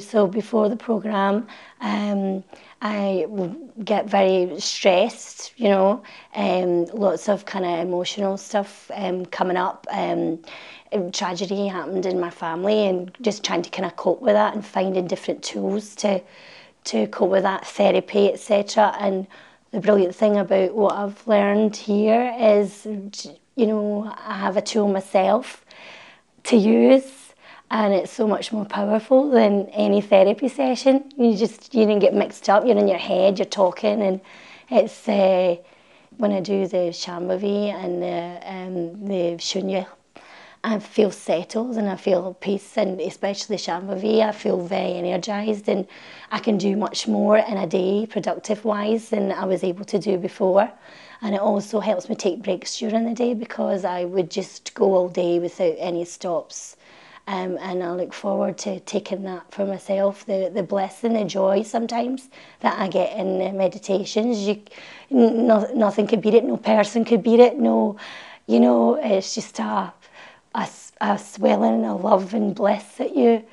So before the programme, I would get very stressed, lots of kind of emotional stuff coming up. Tragedy happened in my family, and just trying to kind of cope with that and finding different tools to cope with that, therapy, etc. And the brilliant thing about what I've learned here is, I have a tool myself to use. And it's so much more powerful than any therapy session. You don't get mixed up. You're in your head. You're talking, and it's when I do the Shambhavi and the Shunya, I feel settled and I feel peace. And especially Shambhavi, I feel very energized, and I can do much more in a day, productive wise, than I was able to do before. And it also helps me take breaks during the day, because I would just go all day without any stops. And I look forward to taking that for myself, the blessing, the joy sometimes that I get in meditations. Nothing could beat it, no person could beat it, it's just a swelling of love and bliss that you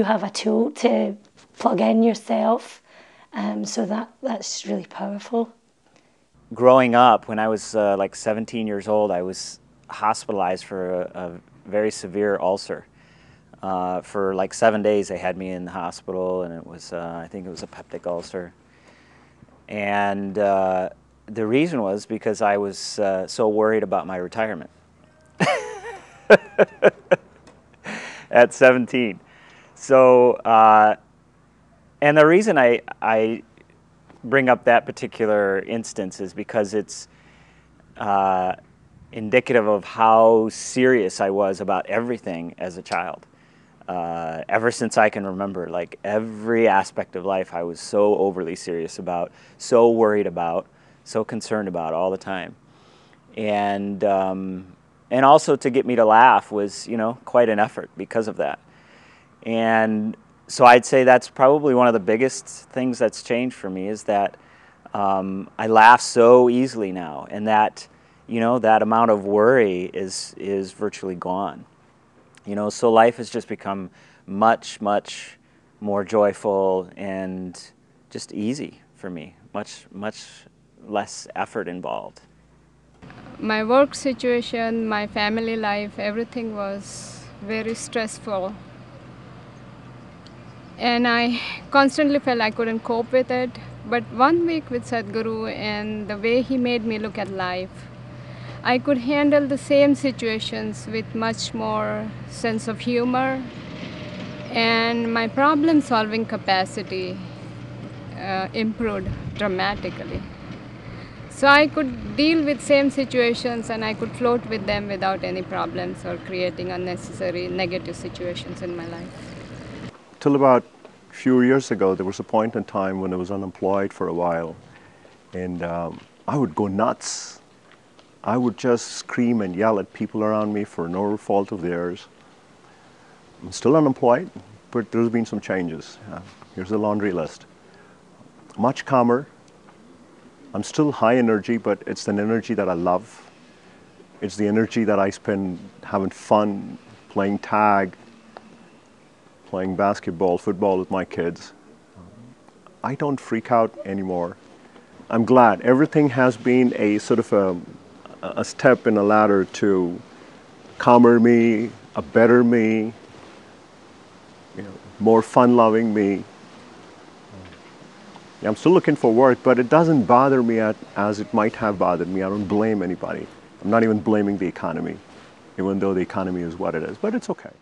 have a tool to plug in yourself. So that's really powerful. Growing up, when I was like 17 years old, I was hospitalized for a very severe ulcer. For like 7 days they had me in the hospital, and it was I think it was a peptic ulcer. And the reason was because I was so worried about my retirement at 17. So and the reason I bring up that particular instance is because it's indicative of how serious I was about everything as a child. Ever since I can remember, like every aspect of life I was so overly serious about, so worried about, so concerned about all the time. And also to get me to laugh was, quite an effort because of that. And so I'd say that's probably one of the biggest things that's changed for me, is that I laugh so easily now, and that that amount of worry is virtually gone. So life has just become much, much more joyful and just easy for me. Much, much less effort involved. My work situation, my family life, everything was very stressful. And I constantly felt I couldn't cope with it. But 1 week with Sadhguru and the way he made me look at life, I could handle the same situations with much more sense of humor, and my problem-solving capacity improved dramatically. So I could deal with same situations, and I could float with them without any problems or creating unnecessary negative situations in my life. Till about a few years ago, there was a point in time when I was unemployed for a while, and I would go nuts. I would just scream and yell at people around me for no fault of theirs. I'm still unemployed, but there's been some changes. Here's the laundry list. Much calmer. I'm still high energy, but it's an energy that I love. It's the energy that I spend having fun, playing tag, playing basketball, football with my kids. I don't freak out anymore. I'm glad. Everything has been a sort of a step in a ladder to calmer me, a better me, more fun-loving me. I'm still looking for work, but it doesn't bother me as it might have bothered me. I don't blame anybody. I'm not even blaming the economy, even though the economy is what it is, but it's okay.